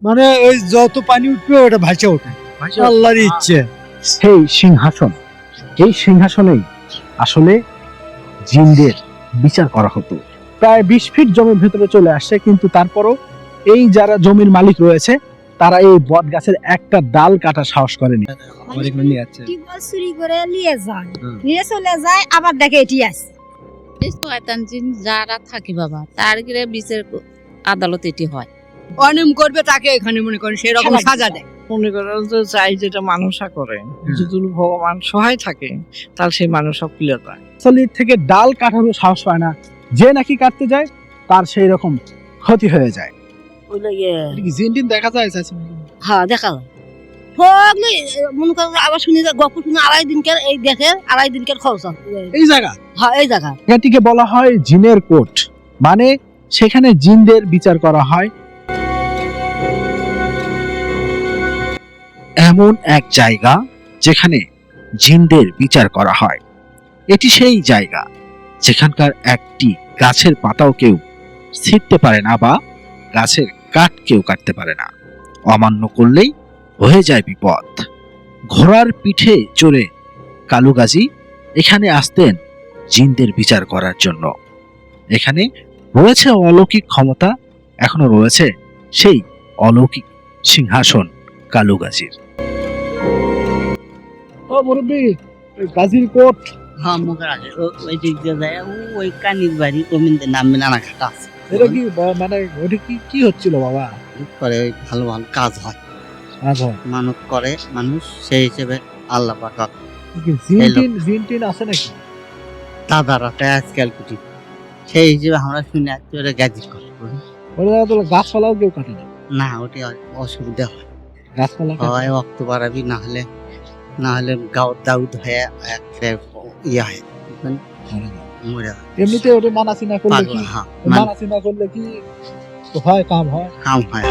মানে ওই যত পানি উঠবে ওটা ভাসে ওঠে, আল্লাহর ইচ্ছে। সেই সিংহাসন, এই সিংহাসনেই আসলে জিনদের বিচার করা হতো। প্রায় 20 ফিট জমির ভেতরে চলে আসছে, কিন্তু তারপরও এই যারা জমির মালিক রয়েছে তারা এই বট গাছের একটা ডাল কাটা সাহস করেনি। টিউবওয়েল চুরি করে নিয়ে যায়, নিয়ে চলে যায়, আবার দেখে এটি আছে। শয়তান জিন যারা থাকে বাবা তার গিরে বিচার আদালত এটি হয়। অনিয়ম করবে তাকে এখানে মনে করেন সেরকম সাজা দেয়। মনে করেন যে চাই যেটা মানুষা করে, যদি ভগবান সহায় থাকে তাহলে সেই মানুষ সব ক্লিয়ার পায়। আসলে থেকে ডাল কাটারও সাহস পায় না, যে নাকি কাটতে যায় তার সেই রকম ক্ষতি হয়ে যায়। জিনটিন দেখা যায় চাচি? হ্যাঁ দেখা যায় সবই মনে করেন। আবার শুনি যে গপ শুনে আড়াই দিনকার এই দেখে আড়াই দিনকার খরচ আছে। এই জায়গা, হ্যাঁ এই জায়গা এটিকে বলা হয় জিনের কোর্ট, মানে সেখানে জিনদের বিচার করা হয়। এমন এক জায়গা যেখানে জিনদের বিচার করা হয়। এটি সেই জায়গা যেখানকার একটি গাছের পাতাও কেউ ছিঁড়তে পারে না বা গাছের কাঠ কেউ কাটতে পারে না। অমান্য করলেই হয়ে যায় বিপদ। ঘোড়ার পিঠে চড়ে কালুগাজী এখানে আসতেন জিনদের বিচার করার জন্য। এখানে রয়েছে অলৌকিক ক্ষমতা, এখনো রয়েছে সেই অলৌকিক সিংহাসন কালুগাজীর। ও মুরব্বী, গাজীর কোট হ্যাঁ মুখের আছে ওই দিক দিয়ে যায় ওই কানির বাড়ি কমিন্দের নামে নানা ঘাটা আছে। এটা কি মানে ওটা কি হচ্ছিল বাবা? করে ওই ভালো ভালো কাজ হয়, আচ্ছা, মানুষ করে মানুষ, সেই হিসেবে আল্লাহ পাক জিনটিন আছে নাকি? দাদারাটা আজকাল কুটি, সেই হিসেবে আমরা শুনে আসছি ওরা গাজি করে। ওটা তো গাছপালাও কেউ কাটে না। না ওটি অসুবিধা হয়, গাছপালা হয় রক্ত বাড়াবি, না হলে গাও দাউদ হয়ে একটা ইয়ে হয় মরে যায়। এমনিতে ওটা মানাসিনা করলে কি, হ্যাঁ মানাসিনা করলে কি হয়, কাম হয়? কাম হয়।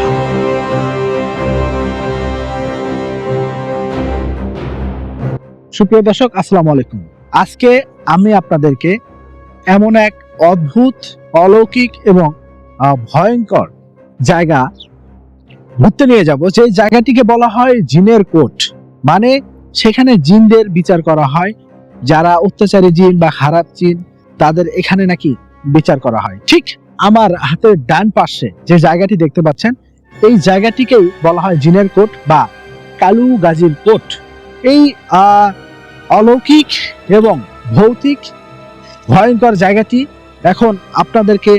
সুপ্রিয় দর্শক, আসসালামু আলাইকুম। আজকে আমি আপনাদেরকে এমন এক অদ্ভুত, অলৌকিক এবং ভয়ঙ্কর জায়গা ঘুরতে নিয়ে যাব, যে জায়গাটিকে বলা হয় জিনের কোর্ট, মানে সেখানে জিনদের বিচার করা হয়। যারা অত্যাচারী জিন বা খারাপ জিন তাদের এখানে নাকি বিচার করা হয়। ঠিক আমার হাতের ডান পাশে যে জায়গাটি দেখতে পাচ্ছেন, এই জায়গাটিকেই বলা হয় জিনের কোর্ট বা কালুগাজীর কোর্ট। এই অলৌকিক এবং ভৌতিক ভয়ঙ্কর জায়গাটি এখন আপনাদেরকে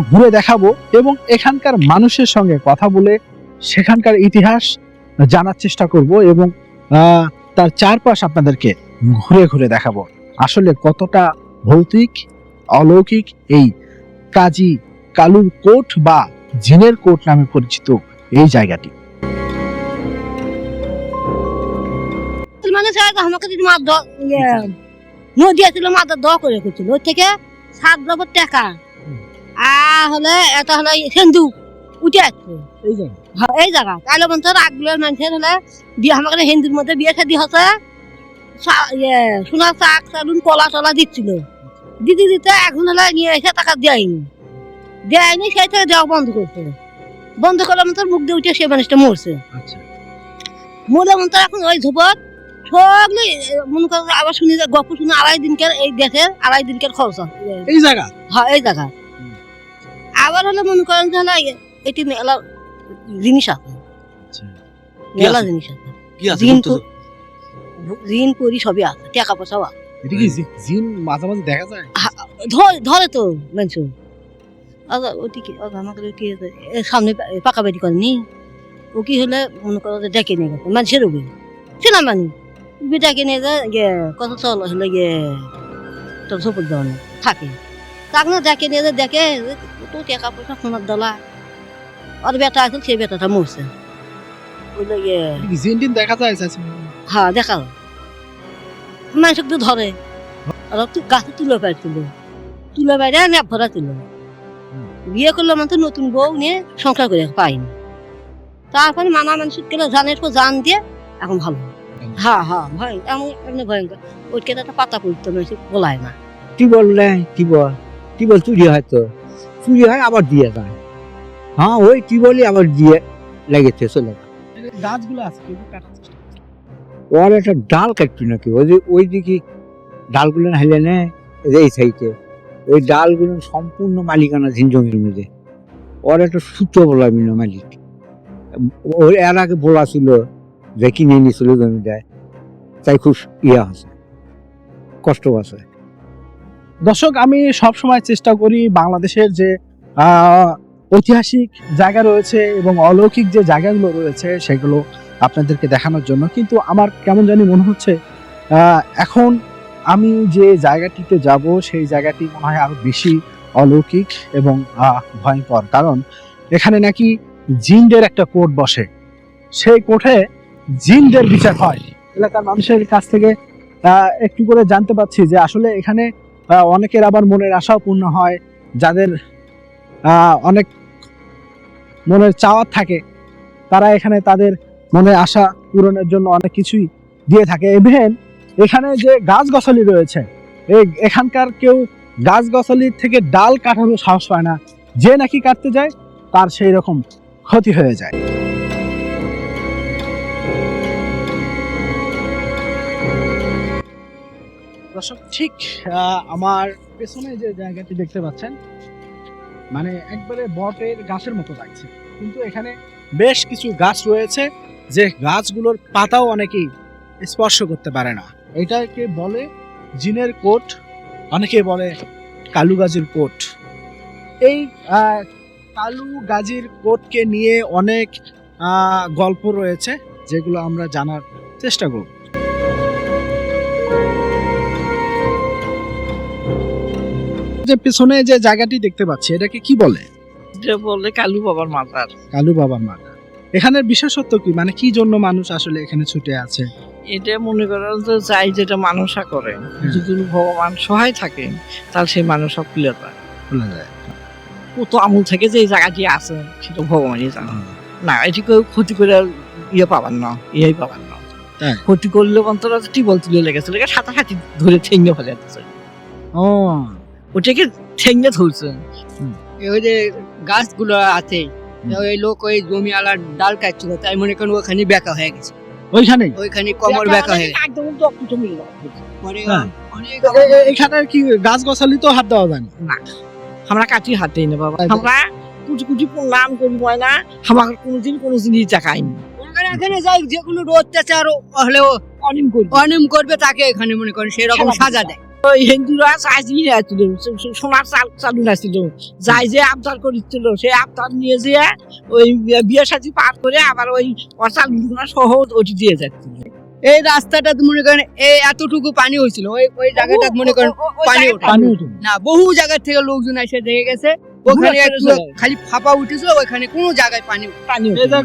ঘুরে দেখাবো এবং এখানকার মানুষের সঙ্গে কথা বলে সেখানকার ইতিহাস জানার চেষ্টা করব এবং তার চারপাশ আপনাদেরকে ঘুরে ঘুরে দেখাবো আসলে কতটা ভৌতিক অলৌকিক এই কালুর কোট বা জিনের কোট নামে পরিচিত এই জায়গাটি। মানে আমাকে যদি মাছ নদী আছিল মাছ দ করে করছিল, ওর থেকে 7 লক্ষ টাকা আর হলে এটা হলে সেন্দু উঠে আসছে এই জায়গা। কালো মানুষের আগগুলোর মানুষের হলে বিয়ে আমাকে হিন্দুর মধ্যে বিয়ে শাদী হচ্ছে, সোনার শাক চালুন কলা টলা দিচ্ছিল, দিতে এখন হলে নিয়ে এসে টাকা দেয়নি সেই থেকে দেওয়া বন্ধ করছে। বন্ধ করলে মানুষের মুখ দিয়ে উঠে সে মানুষটা মরছে। মরে মানুষের এখন ওই ঝোপত সবই মনে করেন। আবার শুনি যে গপ শুনে আড়াই দিনকার এই দেখে আড়াই দিনকার খরচ এই জায়গা, হ্যাঁ এই জায়গা। আবার হলে মনে করেন যে হলে এটি মেলা জিনিস আছে, মেলা জিনিস আছে, ঋণ করি সবই আছে, টাকা পয়সাও আছে। এটা কি জিন মাঝে মাঝে দেখা যায়? ধরে তো মানুষ ওটি কি আমাকে সামনে পাকা বাড়ি করেনি, ও কি হলে মনে করো যে ডেকে নিয়ে গেছে মানুষের ওই চেনা মানুষ ডেকে নিয়ে যায় কত চল হলে গিয়ে তোর সপুর দেওয়া থাকে, তাকে না ডেকে নিয়ে যায়, দেখে তো টাকা পয়সা সোনার দলা আর বেটা আছে, সেই বেটাটা মরছে। জিনটিন দেখা যায় চাচি? হ্যাঁ দেখা মানুষ একটু ধরে আর গাছে তুলে বাইরে নেপ ভরা তুলো। বিয়ে করলে মানে নতুন বউ নিয়ে সংসার করে পাইনি, তারপরে মানা মানুষ গেলে জানের পর জান দিয়ে এখন ভালো। হ্যাঁ হ্যাঁ ভয়ঙ্কর, এমন ভয়ঙ্কর। ওইকে একটা পাতা পড়তে বলায় না। টিবল চুরি হয়, তো চুরি হয় আবার দিয়ে যায়। হ্যাঁ ওই টিবলই আবার দিয়ে লেগেছে চলে গেল। গাছগুলো আছে কেউ কাটার চেষ্টা করছে? ওর একটা ডাল কাটবি নাকি ওই দিকে ডালগুলো না হেলে নেয় এই সাইডে ওই ডালগুলো সম্পূর্ণ মালিকানা জমির মধ্যে ওর একটা সূত্র বলা মিল মালিক ওর এর আগে বলা ছিল যে কিনে নিয়েছিল জমি দেয় তাই খুব আছে কষ্ট আছে। দর্শক, আমি সব সময় চেষ্টা করি বাংলাদেশের যে ঐতিহাসিক জায়গা রয়েছে এবং অলৌকিক যে জায়গাগুলো রয়েছে সেগুলো আপনাদেরকে দেখানোর জন্য, কিন্তু আমার কেমন জানি মনে হচ্ছে এখন আমি যে জায়গাটিতে যাব সেই জায়গাটি মনে হয় আরো বেশি অলৌকিক এবং ভয়ঙ্কর, কারণ এখানে নাকি জিনদের একটা কোর্ট বসে। সেই কোর্টে জিনদের বিচার হয়। এলাকার মানুষের কাছ থেকে একটু করে জানতে পারছি যে আসলে এখানে অনেকের আবার মনের আশাও পূর্ণ হয়, যাদের অনেক মনের চাওয়ার থাকে তারা এখানে তাদের মনের আশা পূরণের জন্য অনেক কিছুই দিয়ে থাকে। ইভেন এখানে যে গাছগাছালি রয়েছে এখানকার কেউ গাছগাছালির থেকে ডাল কাটারও সাহস পায় না, যে নাকি কাটতে যায় তার সেই রকম ক্ষতি হয়ে যায়। দর্শক, ঠিক আমার পেছনে যে জায়গাটি দেখতে পাচ্ছেন মানে একবারে বটের গাছের মতো লাগছে, কিন্তু এখানে বেশ কিছু গাছ রয়েছে যে গাছগুলোর পাতাও অনেকেই স্পর্শ করতে পারে না। এটাকে বলে জিনের কোট, অনেকে বলে কালু গাজীর কোট। এই কালু গাজীর কোটকে নিয়ে অনেক গল্প রয়েছে যেগুলো আমরা জানার চেষ্টা করব। যে পিছনে যে জায়গাটি দেখতে পাচ্ছি এটাকে কি বলে? যে বলে কালু বাবার মাজার। কালু বাবার মাজার। এখানের বিশেষত্ব কি, মানে কি জন্য মানুষ আসলে এখানে ছুটে আছে? এটা মনে করেন যে যাই যেটা মানুষা করে যদি ভগবান সহায় থাকে তাহলে সেই মানুষ সব ক্লিয়ার পায়। কত আমল থেকে যে এই জায়গাটি আছে সেটা ভগবানই জানে। না এটি কেউ ক্ষতি করে পাবার না, পাবার না। ক্ষতি করলে অন্তর টিবল তুলে লেগেছে, সাঁতার ধরে ঠেঙ্গে ফেলে যাচ্ছে। ওটাকে ঠেঙ্গে ধরছে। ওই যে গাছগুলো আছে ওই লোক ওই জমি আলার ডাল কাটছিল, তাই মনে করেন ওখানে বেঁকা হয়ে গেছে, ওইখানে কোমর বেঁকা হয়ে গেছে। পরে এখানে কি গাছ গাছালি তো হাত দেওয়া যায় না? আমরা কাটি হাতে না বাবা, আমরা কুচি কুচি নাম করি না, আমার কোনোদিন কোনো জিনিস দেখায়নি। এখানে যাই যে কোনো অত্যাচার হলেও অনিম করবে তাকে এখানে মনে করেন সেরকম সাজা দেয়। ওই হিন্দুরা চাইছিয়ে আসছিল, সোনার চালু আসছিল, যাই যে আবদার করেছিল সে আবদার নিয়ে যেয়ে ওই বিয়ে সাথে পার করে আবার ওই অচাল সহ ওটি দিয়ে যাচ্ছিল। এই রাস্তাটা মনে করেন এই এতটুকু পানি হয়েছিল, ওই জায়গাটা মনে করেন পানি ওঠে না, বহু জায়গা থেকে লোকজন এসে দেখে গেছে ওখানে একটু খালি ফাঁপা উঠেছিল, ওইখানে কোনো জায়গায় পানি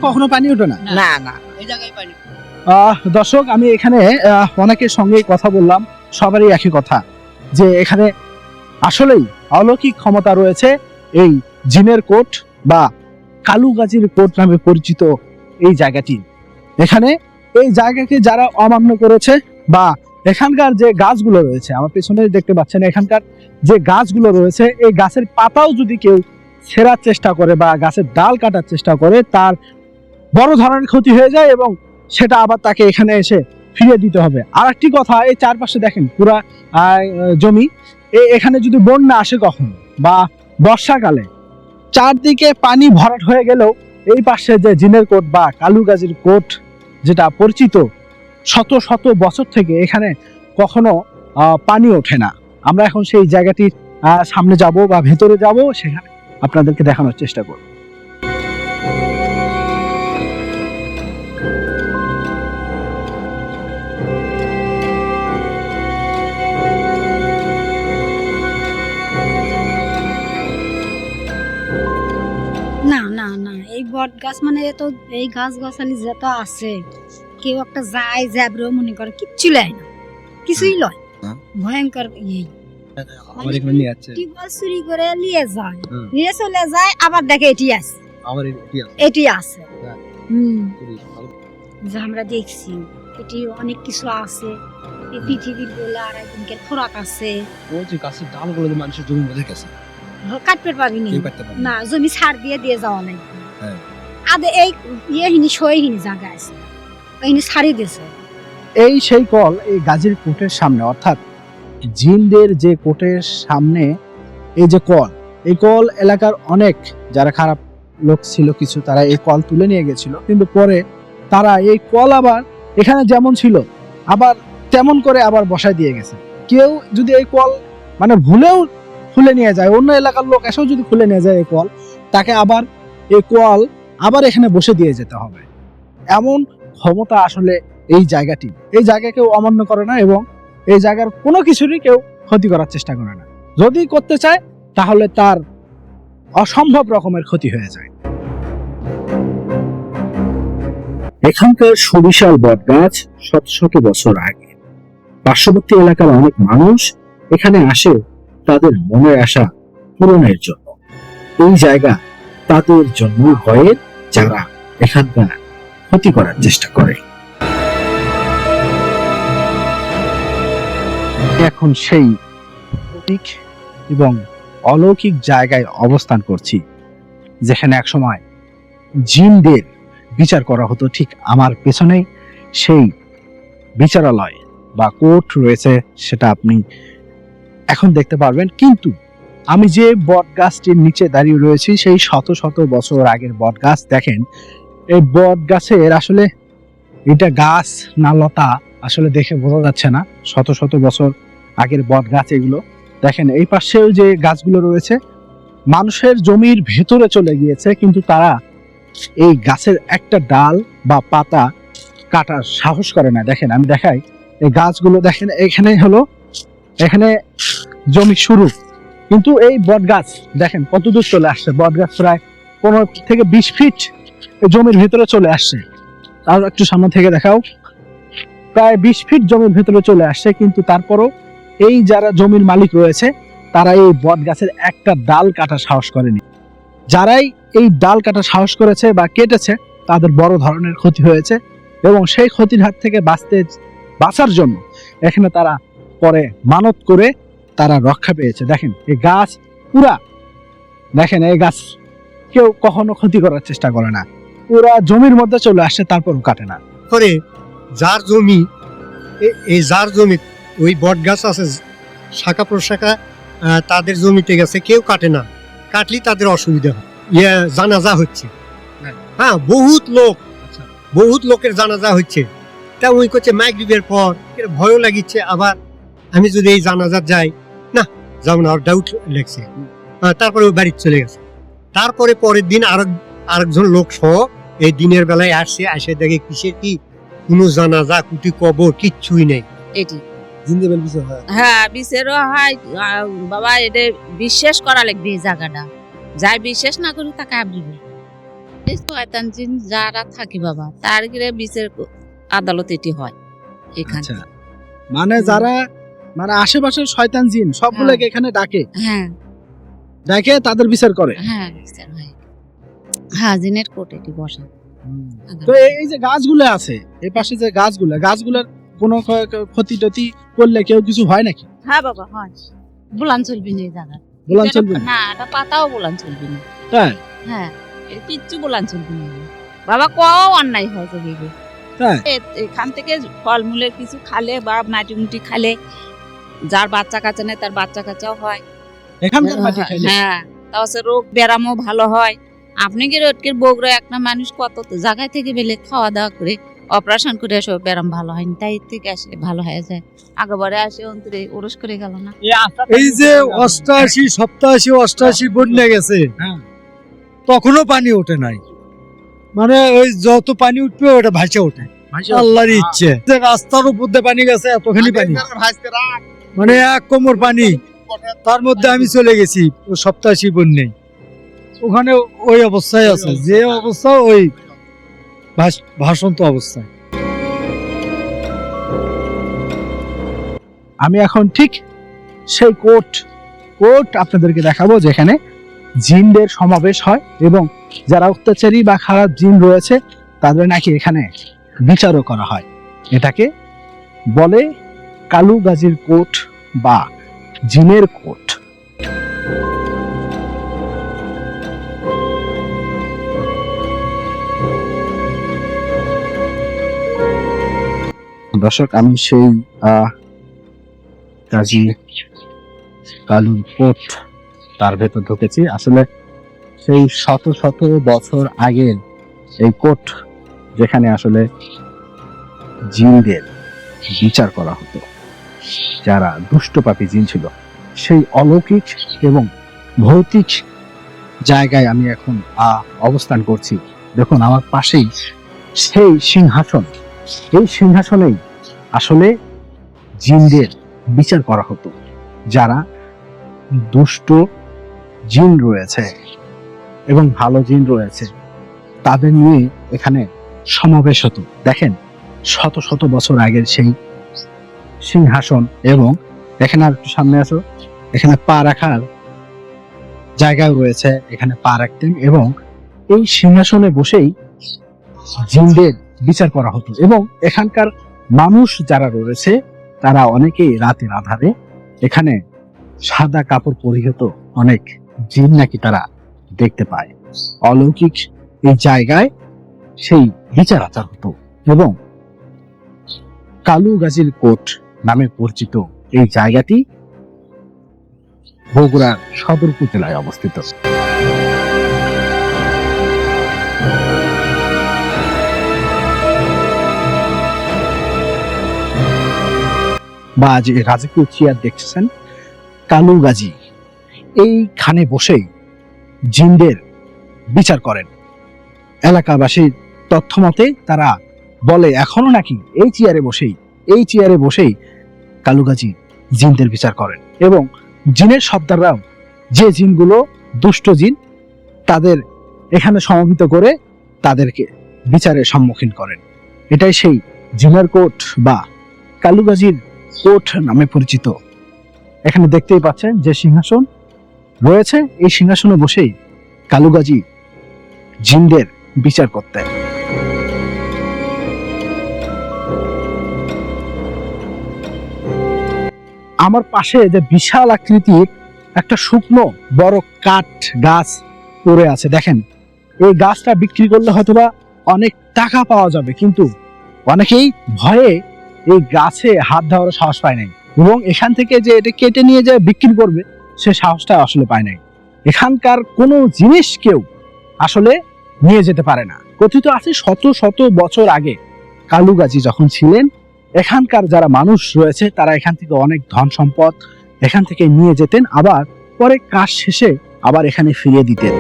কখনো পানি ওঠে না। না না এই জায়গায় পানি। দর্শক, আমি এখানে অনেকের সঙ্গে কথা বললাম, সবারই একই কথা যে এখানে আসলেই অলৌকিক ক্ষমতা রয়েছে এই জিনের কোট বা কালু গাজীর কোট নামে পরিচিত এই জায়গাটি। এখানে এই জায়গাকে যারা অমান্য করেছে বা এখানকার যে গাছগুলো রয়েছে আমার পেছনে দেখতে পাচ্ছেন, এখানকার যে গাছগুলো রয়েছে এই গাছের পাতাও যদি কেউ ছেঁড়ার চেষ্টা করে বা গাছের ডাল কাটার চেষ্টা করে তার বড় ধরনের ক্ষতি হয়ে যায় এবং সেটা আবার তাকে এখানে এসে ফিরিয়ে দিতে হবে। আর একটি কথা, এই চারপাশে দেখেন পুরা জমি, এখানে যদি বন্যা আসে কখন বা বর্ষাকালে চারদিকে পানি ভরাট হয়ে গেলেও এই পাশে যে জিনের কোট বা কালু গাজীর কোট যেটা পরিচিত, শত শত বছর থেকে এখানে কখনো পানি ওঠে না। আমরা এখন সেই জায়গাটির সামনে যাব বা ভেতরে যাব, সেখানে আপনাদেরকে দেখানোর চেষ্টা করব। না না না, এই বট গাছ মানে তো এই গাছ গাছালি যত আছে কেউ একটা যায় যাবরেও মনে করে কিচ্ছু লয় না, কিছুই লয়, ভয়ঙ্কর টিউবওয়েল চুরি করে নিয়ে যায়, নিয়ে চলে যায়, আবার দেখে এটি আছে, এটি আছে। যা আমরা দেখছি এটি অনেক কিছু আছে, এই পৃথিবীর বলে আর একদিনকে খোরাক আছে। গাছের ডালগুলো মানুষের জমি মধ্যে গেছে, কাটতে পারিনি না, জমি ছাড় দিয়ে দিয়ে যাওয়া লাগবে। আদে এই হিনি সই হিনি জায়গা আছে ওইনি ছাড়ি দিয়েছে। এই সেই কল এই গাজীর কোর্টের সামনে, অর্থাৎ জিনদের যে কোর্টের সামনে এই যে কল, এই কল এলাকার অনেক যারা খারাপ লোক ছিল কিছু, তারা এই কল তুলে নিয়ে গেছিল, কিন্তু পরে তারা এই কল আবার এখানে যেমন ছিল আবার তেমন করে আবার বসায় দিয়ে গেছে। কেউ যদি এই কল মানে ভুলেও খুলে নিয়ে যায়, অন্য এলাকার লোক এসেও যদি খুলে নিয়ে যায় এই কল, তাকে আবার এই কল আবার এখানে বসে দিয়ে যেতে হবে। এমন ক্ষমতা আসলে এই জায়গাটি, এই জায়গা কেউ অমান্য করে না এবং এই জায়গার কোনো কিছুরই কেউ ক্ষতি করার চেষ্টা করে না। যদি করতে চায় তাহলে তার অসম্ভব রকমের ক্ষতি হয়ে যায়। এখানকার সুবিশাল বটগাছ শত শত বছর আগে পার্শ্ববর্তী এলাকার অনেক মানুষ এখানে আসে তাদের মনের আশা পূরণের জন্য। এই জায়গা তাদের জন্য ভয়ের, যারা এখানকার ক্ষতি করার চেষ্টা করে। এখন সেই অলৌকিক এবং অলৌকিক জায়গায় অবস্থান করছি, যেখানে একসময় জিনদের বিচার করা হতো। ঠিক আমার পেছনেই সেই বিচারালয় বা কোর্ট রয়েছে, সেটা আপনি এখন দেখতে পারবেন। কিন্তু আমি যে বট গাছটির নিচে দাঁড়িয়ে রয়েছি, সেই শত শত বছর আগের বট গাছ। দেখেন এই বট গাছের আসলে এটা গাছ না লতা আসলে দেখে বোঝা যাচ্ছে না, শত শত বছর আগের বট গাছ এগুলো। দেখেন এই পাশেও যে গাছগুলো রয়েছে মানুষের জমির ভেতরে চলে গিয়েছে, কিন্তু তারা এই গাছের একটা ডাল বা পাতা কাটার সাহস করে না। দেখেন আমি দেখাই, এই গাছগুলো দেখেন, এখানে জমি শুরু, কিন্তু এই বট গাছ দেখেন কত দূর চলে আসছে। বট গাছ প্রায় 15 থেকে 20 ফিট জমির ভেতরে চলে আসছে। আর একটু সামনে থেকে দেখাও, প্রায় 20 ফিট জমির ভেতরে চলে আসছে, কিন্তু তারপরও এই যারা জমির মালিক রয়েছে তারা এই বট গাছের একটা ডাল কাটার সাহস করেনি। যারাই এই ডাল কাটার সাহস করেছে বা কেটেছে তাদের বড় ধরনের ক্ষতি হয়েছে, এবং সেই ক্ষতির হাত থেকে বাঁচার জন্য এখানে তারা পরে মানত করে তারা রক্ষা পেয়েছে। দেখেন এই গাছ পুরা, দেখেন এই গাছ কেউ কখনো ক্ষতি করার চেষ্টা করে না, পুরা জমির মধ্যে চলে আসছে তারপরও কাটে না। করে যার জমি, এই যার জমি ওই বট গাছ আছে শাখা প্রশাখা, তাদের জমিতে গেছে, কেউ কাটে না, কাটলেই তাদের অসুবিধা হয়। জানাজা হচ্ছে, হ্যাঁ বহুত লোকের জানাজা হচ্ছে। তা ওই করছে মাগরিবের পর ভয়ও লাগিচ্ছে, আবার আমি যদি এই জানাজার যাই না যাও না, ডাউট লাগছে, তারপরে ওই বাড়িতে চলে গেছে। তারপরে পরের দিন আরেকজন লোক সহ এই দিনের বেলায় আসছে, আসে দেখে কিসের কি কোনো জানাজা কুটি কবর কিচ্ছুই নেই। এটি হ্যাঁ বিচারও হয় বাবা, এটা বিশ্বাস করা লাগবে এই জায়গাটা, যাই বিশ্বাস না করি তাকে আবরিবে। শয়তান জিন যারা থাকে বাবা, তার গিয়ে বিচার আদালত এটি হয় এখানে। মানে যারা মানে আশেপাশের শয়তান জিন সবগুলোকে এখানে ডাকে, হ্যাঁ ডাকে তাদের বিচার করে। হ্যাঁ বিচার হয়, হ্যাঁ জিনের কোর্ট এটি বসে। তো এই যে গাছগুলো আছে, এই পাশে যে গাছগুলোর কোনো ক্ষতি টতি করলে কেউ কিছু হয় নাকি? হ্যাঁ বাবা হয়, বুলান চলবি না এই জায়গা, বলান চলবে না? না এটা পাতাও বুলান চলবি না। তাই? হ্যাঁ কিচ্ছু বুলান চলবি না বাবা, কও অন্যায় হয় যে তাই? এখান থেকে ফলমূলের কিছু খালে বা মাটি মুটি খালে, যার বাচ্চা কাচ্চা নেই তার বাচ্চা কাচ্চাও হয় এখানকার মাটি খাইলে? হ্যাঁ, তাহলে রোগ ব্যারামও ভালো হয়। আপনি কি রোডকের বগুড়া একটা মানুষ কত জায়গায় থেকে বেলে খাওয়া দাওয়া করে অপারেশন করে এসে ব্যারাম ভালো হয়নি, তাই থেকে আসে ভালো হয়ে যায়। আগেবারে আসে অন্তরে ওরস করে গেল না। এই যে 88, 87, 88 বন্যা গেছে, তখনও পানি ওঠে নাই, মানে ওই যত পানি উঠবে ওটা ভাসে ওঠে, আল্লাহর ইচ্ছে। যে রাস্তার উপর দিয়ে পানি গেছে, এতখানি পানি, মানে 1 কোমর পানি, তার মধ্যে আমি চলে গেছি 87 বন্যায়, ওখানে ওই অবস্থায় আছে, যে অবস্থা ওই ভাসন্ত অবস্থায়। আমি এখন ঠিক সেই কোর্ট আপনাদেরকে দেখাবো, যেখানে জিনদের সমাবেশ হয় এবং যারা অত্যাচারী বা খারাপ জিন রয়েছে তাদের নাকি এখানে বিচারও করা হয়। এটাকে বলে কালু গাজীর কোর্ট বা জিনের কোর্ট। দর্শক, আমি সেই কাজী কালুর কোট তার ভেতর ঢুকেছি। আসলে সেই শত শত বছর আগের এই কোট, যেখানে আসলে জিনদের বিচার করা হতো, যারা দুষ্ট পাপী জিন ছিল, সেই অলৌকিক এবং ভৌতিক জায়গায় আমি এখন অবস্থান করছি। দেখুন আমার পাশেই সেই সিংহাসন, এই সিংহাসনেই আসলে জিনদের বিচার করা হতো। যারা দুষ্ট জিন রয়েছে এবং ভালো জিন রয়েছে, তাদের নিয়ে এখানে সমাবেশ হতো। দেখেন শত শত বছর আগের সেই সিংহাসন, এবং এখানে আর একটু সামনে আসো, এখানে পা রাখার জায়গাও রয়েছে, এখানে পা রাখতেন এবং এই সিংহাসনে বসেই জিনদের বিচার করা হতো। এবং এখানকার মানুষ যারা রয়েছে তারা অনেকেই রাতের আধারে এখানে সাদা কাপড় পরিহিত অনেক জিন নাকি তারা দেখতে পায়। অলৌকিক এই জায়গায় সেই বিচার আচার হতো এবং কালু গাজীর কোট নামে পরিচিত এই জায়গাটি বগুড়ার সদর উপজেলায় অবস্থিত। বা যে রাজকীয় চেয়ার দেখছেন, কালু গাজী এইখানে বসেই জিনদের বিচার করেন। এলাকাবাসীর তথ্য মতে তারা বলে এখনো নাকি এই চেয়ারে বসেই কালু গাজী জিনদের বিচার করেন। এবং জিনের সর্দাররাও, যে জিনগুলো দুষ্ট জিন, তাদের এখানে সমবেত করে তাদেরকে বিচারের সম্মুখীন করেন। এটাই সেই জিনের কোট বা কালু গাজীর কোট নামে পরিচিত। এখানে দেখতেই পাচ্ছেন যে সিংহাসন রয়েছে, এই সিংহাসনে বসেই কালু গাজী জিনদের বিচার করতেন। আমার পাশে যে বিশাল আকৃতির একটা শুকনো বড় কাঠ গাছ পড়ে আছে, দেখেন এই গাছটা বিক্রি করলে হয়তোবা অনেক টাকা পাওয়া যাবে, কিন্তু অনেকেই ভয়ে এই গাছে হাত দেওয়ার সাহস পায় নাই, এবং এখান থেকে যে এটা কেটে নিয়ে যায় বিক্রি করবে সে সাহসটা আসলে পায় নাই। এখানকার কোনো জিনিস কেউ আসলে নিয়ে যেতে পারে না। কথিত আছে শত শত বছর আগে কালু গাজী যখন ছিলেন, এখানকার যারা মানুষ রয়েছে তারা এখান থেকে অনেক ধন সম্পদ এখান থেকে নিয়ে যেতেন, আবার পরে কাজ শেষে আবার এখানে ফিরিয়ে দিতেন।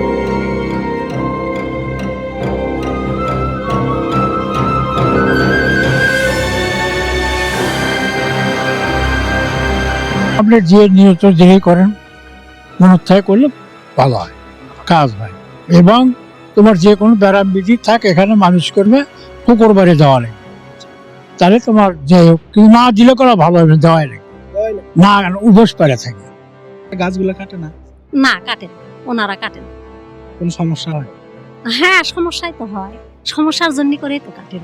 আপনি যে নিয়ত দেখে করেন, মনোত্থায় করলে ভালো হয়, কাজ হয়। এবং তোমার যে কোনো ব্যারাম বিধি থাক, এখানে মানুষ করবে পুকুর বাড়ি দেওয়া নেই, তাহলে তোমার যাই হোক, কিন্তু না দিলে করা ভালো হবে, দেওয়াই নেই না, উপোস পেরে থাকে। গাছগুলো কাটে না? না কাটেন, ওনারা কাটেন। কোনো সমস্যা হয়? হ্যাঁ সমস্যাই তো হয়, সমস্যার জন্য করে তো কাটেন।